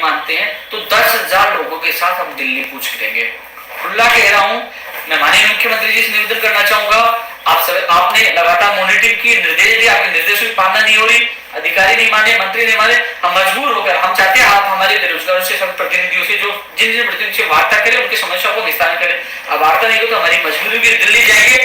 मानते हैं तो 10,000 लोगों के साथ हम दिल्ली कूच करेंगे। खुला कह रहा हूं, मैं माननीय मुख्यमंत्री जी से निवेदन करना चाहूंगा, आपने लगातार मॉनिटरिंग की, निर्देश दिए, आपके निर्देशों की पालना नहीं हो रही, अधिकारी नहीं माने, मंत्री नहीं माने, हम मजबूर होकर हम चाहते हैं आप हमारे बेरोजगारों से, सब प्रतिनिधियों से, जो जिन जिन प्रतिनिधियों से वार्ता करें, उनकी समस्याओं को निस्तारण करें। अब वार्ता नहीं हो तो हमारी मजबूरी भी, दिल्ली जाएंगे,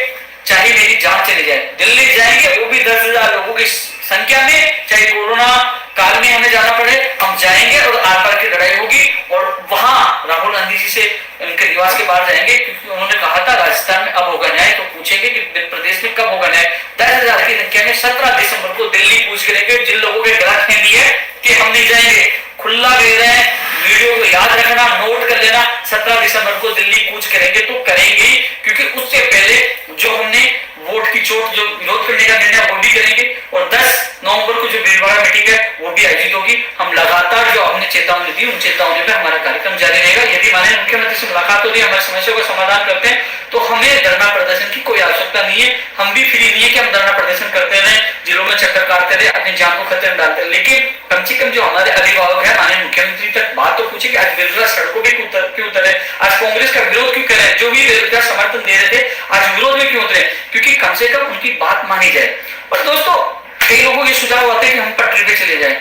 चाहे मेरी जान चली जाए, दिल्ली जाएंगे, वो भी 10,000 लोगों की संख्या में, चाहे कोरोना काल में हमें जाना पड़े, हम जाएंगे और आर पार की लड़ाई होगी। और वहां राहुल गांधी जी से उनके निवास के बाहर जाएंगे, क्योंकि उन्होंने कहा था राजस्थान में अब होगा न्याय, तो पूछेंगे कि प्रदेश में कब होगा न्याय। 10,000 की संख्या में 17 दिसंबर को दिल्ली कूच करेंगे। जिन लोगों के गलत फहमी है कि हम नहीं जाएंगे, खुला कह रहे हैं, वीडियो को याद रखना, नोट कर लेना, 17 दिसंबर को दिल्ली कूच करेंगे तो करेंगे, क्योंकि उससे पहले जो हमने वोट की चोट, जो विरोध करने का निर्णय वो भी करेंगे, और 10 नवंबर को जो भीलवाड़ा मीटिंग है वो भी आयोजित होगी। हम लगातार जो हमने चेतावनी दी, उन चेतावनी पे हमारा कार्यक्रम जारी रहेगा। यदि माननीय मुख्यमंत्री से मुलाकात होती है, हमारी समस्या का समाधान करते हैं, तो हमें धरना प्रदर्शन की कोई आवश्यकता नहीं है। हम भी फ्री नहीं है कि हम धरना प्रदर्शन करते रहे, जिलों में चक्कर काटते रहे, अपनी जान को खतरे में डालते रहे, लेकिन कम से कम जो हमारे अभिभावक है, माननीय मुख्यमंत्री तक बात तो पूछे कि आज बेरोजगार सड़कों पे क्यों उतरे, आज कांग्रेस का विरोध क्यों करें, जो भी बेरोजगार समर्थन दे रहे थे आज विरोध में क्यों उतरे, क्योंकि कम से कम उनकी बात मानी जाए। और दोस्तों, कई लोगों के सुझाव आते हैं कि हम पटरी पे चले जाए।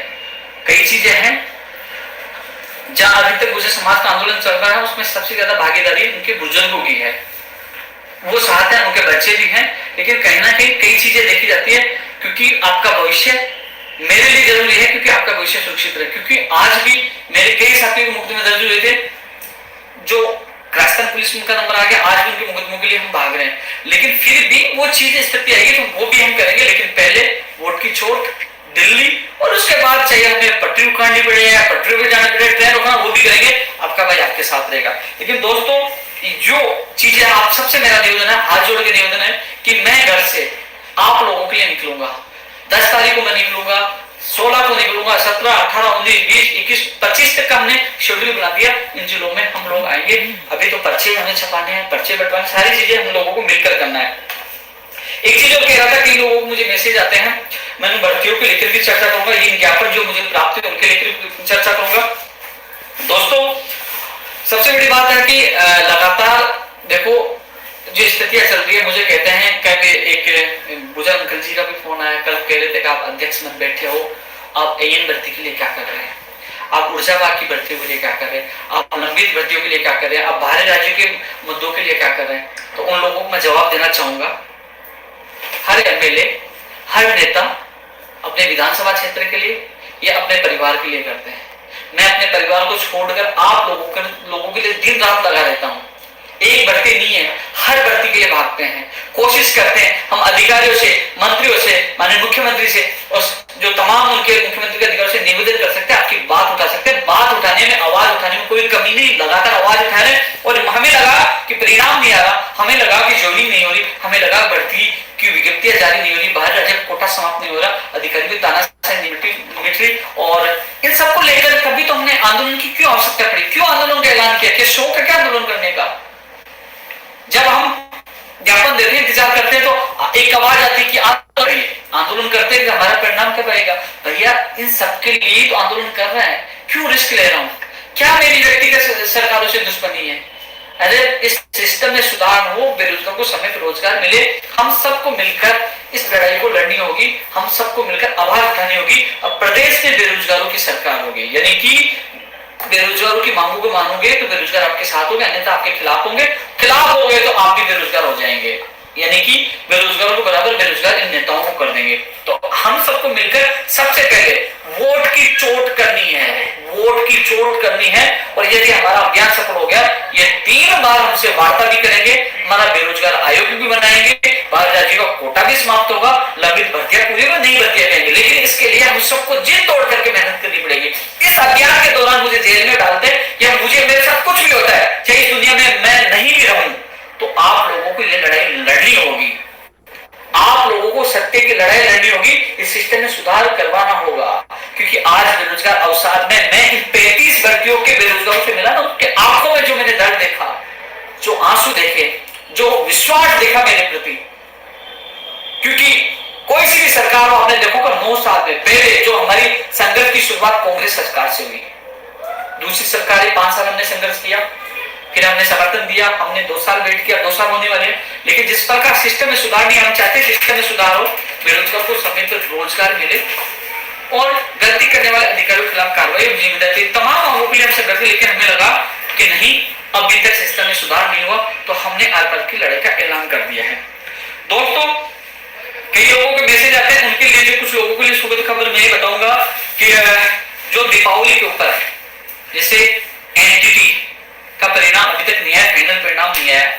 कई चीजें हैं जहां अभी तक गुर्जर समाज का आंदोलन चल रहा है, उसमें सबसे ज्यादा भागीदारी उनके बुजुर्गों की है, वो साथ हैं, उनके बच्चे भी हैं, लेकिन कहीं ना कहीं कई चीजें देखी जाती है, क्योंकि आपका भविष्य मेरे लिए जरूरी है, क्योंकि आपका भविष्य सुरक्षित रहे। क्योंकि आज भी मेरे कई साथियों के मुकदमे दर्ज हुए थे, जो राजस्थान पुलिस में उनका नंबर आ गया, आज भी उनके मुकदमों के लिए हम भाग रहे हैं, लेकिन फिर भी वो चीज स्थिति आएगी तो वो भी हम करेंगे, लेकिन पहले वोट की चोट दिल्ली, और उसके बाद चाहे हमें पटरी उखाड़नी पड़े या पटरी पे जाना पड़े, ट्रेन रोकना, वो भी करेंगे। आपका भाई आपके साथ रहेगा। लेकिन दोस्तों, जो चीजें आप सबसे मेरा निवेदन है, हाथ जोड़ के निवेदन है कि मैं घर से आप लोगों के लिए निकलूंगा। 10 तारीख को मैं निकलूंगा, 16 को निकलूंगा, 17, 18, 19, 20, 21, 25 तक का हमने शेड्यूल बना दिया। इन जिलों में हम लोग आएंगे। अभी तो पर्चे हमें छपाने हैं, पर्चे बंटवाने, सारी चीजें हम लोगों को मिलकर करना है। एक चीज और कह रहा था कि लोगों को मुझे मैसेज आते हैं, मैंने भर्तियों के लेकर भी चर्चा करूंगा, ये ज्ञापन जो मुझे प्राप्त है उनके लेकर चर्चा करूंगा। दोस्तों, सबसे बड़ी बात है कि लगातार देखो जो स्थितियां चल रही है, मुझे कहते हैं, कल एक बुजुर्ग अंकल जी का भी फोन आया, कल कह रहे थे कि आप अध्यक्ष मत बैठे हो, आप एएन भर्ती के लिए क्या कर रहे हैं, आप ऊर्जा विभाग की भर्तियों के लिए क्या कर रहे हैं, आप लंबित भर्तियों के लिए क्या कर रहे हैं, आप बाहरी राज्यों के मुद्दों के लिए क्या कर रहे हैं। तो उन लोगों को मैं जवाब देना चाहूंगा, हर एमएलए, हर नेता अपने विधानसभा क्षेत्र के लिए या अपने परिवार के लिए करते हैं। मैं अपने परिवार को छोड़कर आप लोगों के लिए दिन रात लगा रहता हूं। एक भर्ती नहीं है, हर भर्ती के लिए भागते हैं, कोशिश करते हैं। हम अधिकारियों से, मंत्रियों से, माननीय मुख्यमंत्री से और जो तमाम उनके मुख्यमंत्री के अधिकारियों से निवेदन कर सकते हैं, आपकी बात उठा सकते हैं। बात उठाने में, आवाज उठाने में कोई कमी नहीं, लगातार आवाज उठा रहे हैं। और हमें लगा कि परिणाम नहीं आ रहा, हमें लगा कि ज्वाइनिंग नहीं हो रही, हमें लगा भर्ती की विज्ञप्तियां जारी नहीं हो रही, बाहर राज्य कोटा समाप्त नहीं हो रहा, अधिकारी भी तानाशाही निमिट्री, और इन सबको लेकर कभी तो हमने आंदोलन की क्यों आवश्यकता पड़ी, क्यों आंदोलन का ऐलान किया, शौक है क्या आंदोलन करने का। जब हम ज्ञापन देते हैं, इंतजार करते हैं, तो एक आवाज आती है कि आंदोलन करते हैं, हमारा परिणाम कब आएगा। भैया, इन सबके लिए तो आंदोलन कर रहे हैं, क्यों रिस्क ले रहा हूं, क्या मेरी व्यक्तिगत सरकारों से दुश्मनी है। अरे इस सिस्टम में सुधार हो, बेरोजगार को समय पर रोजगार मिले, हम सबको मिलकर इस लड़ाई को लड़नी होगी, हम सबको मिलकर आवाज उठानी होगी। अब प्रदेश में बेरोजगारों की सरकार होगी, यानी कि बेरोजगारों की मांगों को मानोगे तो बेरोजगार आपके साथ होंगे, अन्यथा आपके खिलाफ होंगे, खिलाफ हो गए तो आप भी बेरोजगार हो जाएंगे, यानी कि बेरोजगारों को बराबर बेरोजगार इन नेताओं को कर देंगे। तो हम सबको मिलकर सबसे पहले वोट की चोट करनी है, वोट की चोट करनी है। और यदि हमारा अभियान सफल हो गया, ये 3 बार हमसे वार्ता भी करेंगे, हमारा बेरोजगार आयोग भी बनाएंगे, बाहर राज्य का कोटा भी समाप्त होगा, लंबित भर्तियां पूरी होगी, नई भर्तियां करेंगे। लेकिन इसके लिए हम सबको जिद तोड़ करके मेहनत करनी पड़ेगी। इस अभियान के दौरान मुझे जेल में डाल दे या मुझे मेरे साथ कुछ भी होता है, चाहे इस दुनिया में मैं नहीं भी रहूं, तो आप लोगों को ये लड़ाई लड़नी होगी, आप लोगों को सत्य की लड़ाई लड़नी होगी, इस सिस्टम में सुधार करवाना होगा। क्योंकि आज बेरोजगार अवसाद में मैं इन 35 भर्तियों के बेरोजगारों से मिला ना, उनके आंखों में जो मैंने दर्द देखा, जो आंसू देखे, जो विश्वास देखा मेरे प्रति, क्योंकि कोई सी भी सरकार हो, आपने देखो कि 9 साल में पहले जो हमारी संघर्ष की शुरुआत कांग्रेस सरकार से हुई, दूसरी सरकारें 5 साल हमने संघर्ष किया, फिर हमने समर्थन दिया, हमने 2 साल वेट किया, 2 साल होने वाले हैं, लेकिन जिस प्रकार सिस्टम में सुधार नहीं, हम चाहते सिस्टम में सुधार हो, बेरोजगार को समय पर रोजगार मिले और गलती करने वाले अधिकारियों के खिलाफ कार्रवाई और जिम्मेदारी, तमाम मांगों के लिए हम संघर्ष, लेकिन हमें लगा कि नहीं, अभी तक सिस्टम में सुधार नहीं हुआ, तो हमने आर पार की लड़ाई का ऐलान कर दिया है। दोस्तों, कई लोगों के मैसेज आते हैं, उनके लिए कुछ लोगों के लिए सुखद खबर मैं बताऊंगा कि जो दीपावली के ऊपर जैसे एनटीटी का परिणाम अभी तक नहीं आया, फाइनल परिणाम नहीं आया,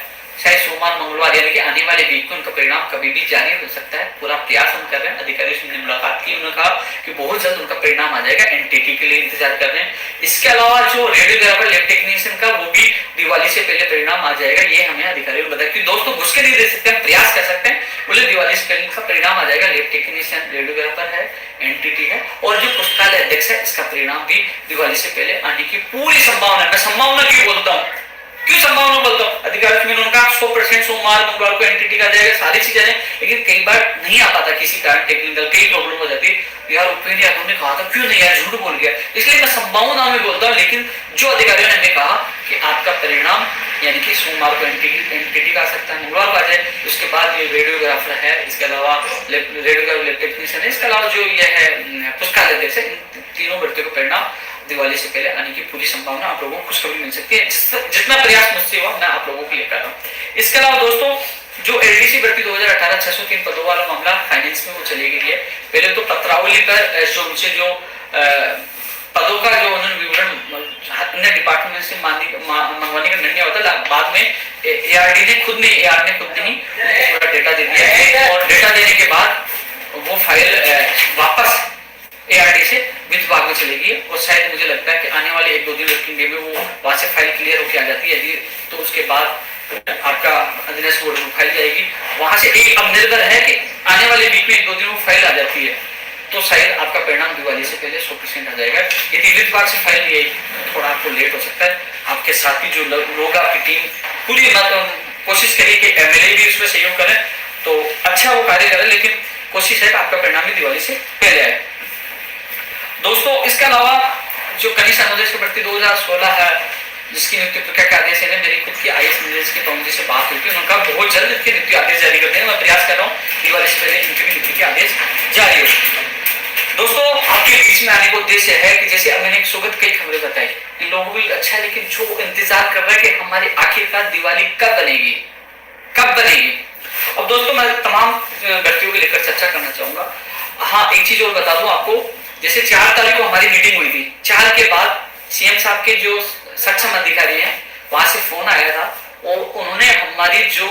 शायद सोमवार मंगलवार यानी कि आने वाले वीक में उनका परिणाम कभी भी जारी हो सकता है। पूरा प्रयास हम कर रहे हैं, अधिकारियों से हमने मुलाकात की, उन्होंने कहा कि बहुत जल्द उनका परिणाम आ जाएगा, एनटीटी के लिए इंतजार कर रहे हैं। इसके अलावा जो रेडियोग्राफर लैब टेक्नीशियन का, वो भी दिवाली से पहले परिणाम आ जाएगा, ये हमें अधिकारियों ने बताया। कि दोस्तों घुस के नहीं दे सकते, हम प्रयास कर सकते हैं, बोले दिवाली से पहले का परिणाम आ जाएगा। लैब टेक्नीशियन, रेडियोग्राफर है, एनटीटी है, और जो पुस्तकालय अध्यक्ष है, इसका परिणाम भी दिवाली से पहले आने की पूरी संभावना है। मैं संभावना क्यों बोलता हूँ, क्यों संभावना बोलता हूँ, अधिकारियों ने उन्होंने कहा 100% सोमवार मंगलवार को एनटीटी का जाएगा, सारी चीजें हैं, लेकिन कई बार नहीं आ पाता, किसी कारण टेक्निकल कई प्रॉब्लम हो जाती है। यार ओपिनियन उन्होंने कहा था, क्यों नहीं यार, झूठ बोल गया, इसलिए मैं संभावना में बोलता हूँ। लेकिन जो अधिकारियों ने हमें कहा कि आपका परिणाम यानी कि सोमवार को एनटीटी का आ सकता है, मंगलवार को आ जाए, उसके बाद ये रेडियोग्राफर है, इसके अलावा रेडियोग्राफर लैब टेक्नीशियन है, इसके अलावा जो ये है पुस्तकालय अध्यक्ष है, इन तीनों भर्तियों का परिणाम दिवाली से पहले आने की पूरी संभावना आप लोगों को खुशखबरी मिल सकती है। जितना प्रयास मुझसे हुआ मैं आप लोगों के लिए कर रहा हूँ। इसके अलावा दोस्तों, जो एलडीसी भर्ती 2018 603 पदों वाला मामला फाइनेंस में वो चली गई है। पहले तो पत्रावली पर जो मुझे जो पदों का जो उन्होंने विवरण अन्य डिपार्टमेंट से मंगवाने का निर्णय होता है, बाद में एआरडी ने खुद नहीं पूरा डेटा दे दिया, और डेटा देने के बाद वो फाइल वापस एआरडी से वित्त विभाग में चलेगी, और शायद मुझे लगता है कि आने वाले 1-2 दिन वर्किंग डे में वो वहां से फाइल क्लियर होकर आ जाती है, यदि तो उसके बाद आपका अधिनस्थ बोर्ड में फाइल जाएगी, वहां से एक अब निर्भर है कि आने वाले वीक में 1-2 दिन में फाइल आ जाती है, तो शायद आपका परिणाम दिवाली से पहले 100% आ जाएगा। यदि वित्त विभाग से फाइल नहीं आई तो थोड़ा आपको लेट हो सकता है। आपके साथी जो लोग, आपकी टीम पूरी कोशिश करिए कि एमएलए भी उसमें सहयोग करें, तो अच्छा वो कार्य करें, लेकिन कोशिश है कि आपका परिणाम भी दिवाली से पहले आए। दोस्तों, इसके अलावा जो कनिष्ठ अनुदेश भर्ती 2016 है, जिसकी नियुक्ति प्रक्रिया के आदेश है, मेरी खुद की आईएएस निर्देश की पहुंच से बात हुई थी, उन्होंने कहा बहुत जल्द इनके नियुक्ति आदेश जारी कर देंगे। मैं प्रयास कर रहा हूँ दिवाली से पहले इनके भी नियुक्ति के आदेश जारी हो। दोस्तों, आपके बीच में आने का उद्देश्य है कि जैसे अब मैंने सुगत कई खबरें बताई, लोगों को अच्छा, लेकिन जो इंतजार कर रहा है कि हमारी आखिरकार दिवाली कब बनेगी, कब बनेगी। अब दोस्तों, मैं तमाम भर्तियों को लेकर चर्चा करना चाहूंगा। हाँ, एक चीज और बता दूं आपको, जैसे 4 तारीख को हमारी मीटिंग हुई थी, 4 के बाद सीएम साहब के जो सक्षम अधिकारी हैं वहां से फोन आया था, और उन्होंने हमारी जो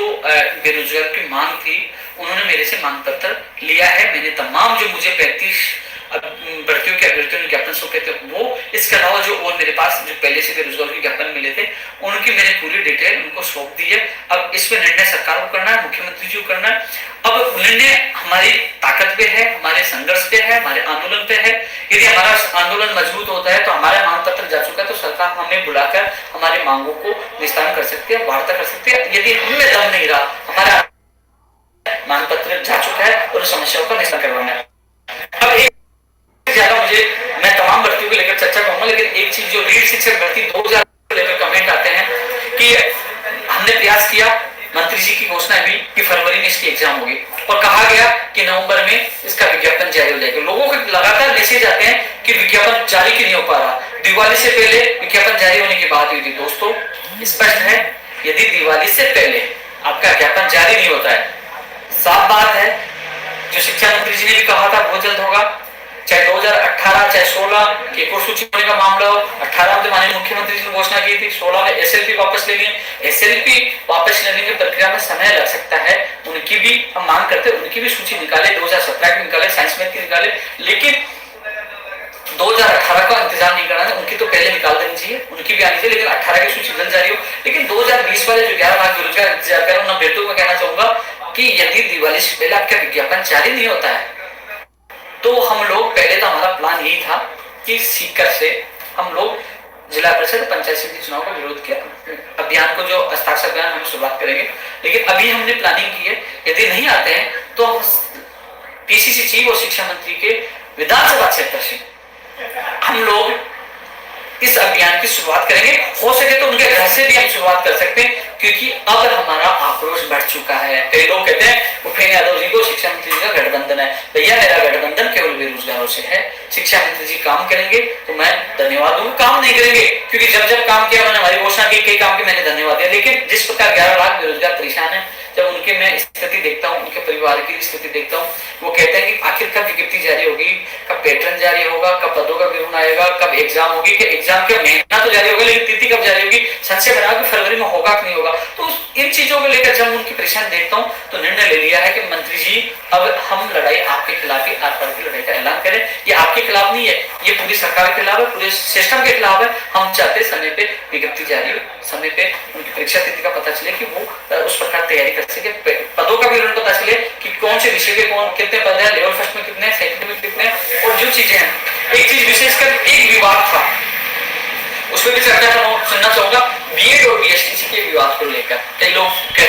बेरोजगार की मांग थी, उन्होंने मेरे से मांग पत्र लिया है। मैंने तमाम जो मुझे 35 भर्तियों के अभ्यर्थियों ने ज्ञापन सौंपे थे वो, इसके अलावा जो और मेरे पास जो पहले से बेरोजगार के ज्ञापन मिले थे, उनकी मैंने पूरी डिटेल उनको सौंप दी है। अब इसमें निर्णय सरकार को करना है, मुख्यमंत्री जी को करना है। अब निर्णय हमारी ताकत पे है, हमारे संघर्ष पे है, हमारे आंदोलन पे है। यदि हमारा आंदोलन मजबूत होता है तो हमारा मांग पत्र जा चुका है, तो सरकार हमें बुलाकर हमारी मांगों को निस्तारण कर सकती है, वार्ता कर सकती है। यदि हमें दम नहीं रहा, हमारा मांग पत्र जा चुका है और समस्याओं का निस्तारण करवाना है। अब एक ज्यादा मैं तमाम भर्तियों को लेकर चर्चा करूंगा, लेकिन एक चीज जो रीट शिक्षक भर्ती 2000 को लेकर कमेंट आते हैं कि हमने प्रयास किया, मंत्री जी की घोषणा हुई कि फरवरी में इसकी एग्जाम होगी, और कहा गया कि नवंबर में इसका विज्ञापन जारी हो जाएगा। लोगों को लगातार मैसेज आते हैं कि विज्ञापन जारी क्यों नहीं हो पा रहा, दिवाली से पहले विज्ञापन जारी होने की बात हुई थी। दोस्तों, स्पष्ट है, यदि दिवाली से पहले आपका विज्ञापन जारी नहीं होता है, साफ बात है, जो शिक्षा मंत्री जी ने भी कहा था बहुत जल्द होगा, चाहे 2018 चाहे 16 की एक और सूची होने का मामला हो। 18 में माननीय मुख्यमंत्री जी ने घोषणा की थी, 16 में एसएलपी वापस ले लिए। एसएलपी वापस लेने की प्रक्रिया में समय लग सकता है, उनकी भी हम मांग करते हैं, उनकी भी सूची निकाले, 2017 की निकाले, साइंस मैथ की निकाले, लेकिन 2018 का इंतजार नहीं करना है, उनकी तो पहले निकाल देनी चाहिए, उनकी भी आनी चाहिए, लेकिन 18 की सूची जल्द जारी हो। लेकिन 2020 वाले जो 11 लाख बेरोजगार इंतजार कर रहे हैं, उन अभ्यर्थियों को कहना चाहूंगा कि यदि दिवाली से पहले आपका विज्ञापन जारी नहीं होता है, तो हम लोग पहले तो हमारा प्लान यही था कि सीकर से हम लोग जिला परिषद पंचायत समिति चुनाव का विरोध के अभियान को, जो हस्ताक्षर अभियान, हम शुरुआत करेंगे। लेकिन अभी हमने प्लानिंग की है, यदि नहीं आते हैं तो हम पीसीसी चीफ और शिक्षा मंत्री के विधानसभा क्षेत्र से हम लोग इस अभियान की शुरुआत करेंगे। हो सके तो उनके घर से भी हम शुरुआत कर सकते हैं, क्योंकि अब हमारा आक्रोश बढ़ चुका है। कई लोग कहते हैं भूपेंद्र यादव जी को शिक्षा मंत्री जी का गठबंधन है। भैया मेरा गठबंधन केवल बेरोजगारों से है। शिक्षा मंत्री जी काम करेंगे तो मैं धन्यवाद दूंगा, काम नहीं करेंगे क्योंकि जब जब काम किया उन्होंने हमारी घोषणा की, कई काम के मैंने धन्यवाद दिया। लेकिन जिस प्रकार 11 लाख बेरोजगार परेशान है, जब उनके मैं स्थिति देखता हूँ, उनके परिवार की स्थिति देखता हूँ, वो कहते हैं कि आखिर कब विज्ञप्ति जारी होगी, कब पैटर्न जारी होगा, कब पदों का विवरण आएगा, कब एग्जाम होगी, कि एग्जाम के महीना तो जारी होगा लेकिन तिथि कब जारी होगी, संशय बना कि फरवरी में होगा कि नहीं होगा। तो इन चीजों को लेकर जब उनकी परेशान देखता हूँ तो निर्णय ले लिया है कि मंत्री जी अब हम लड़ाई आपके खिलाफ ही, आर पार की लड़ाई का ऐलान करें। ये आपके खिलाफ नहीं है, ये पूरी सरकार के खिलाफ है, पूरे सिस्टम के खिलाफ है। हम चाहते समय पे विज्ञप्ति जारी हो, समय पे उनकी परीक्षा तिथि का पता चले कि वो उस प्रकार तैयारी कर सके, पदों का विवरण पता चले कि कौन से विषय के कौन कितने पद है, लेवल फर्स्ट में कितने, सेकंड में कितने, और जो चीजें हैं। एक चीज विशेषकर एक विवाद था, उसमें भी चर्चा सुनना चाहूंगा, बीएड और बीएसटीसी के विवाद को लेकर। कई लोग कहते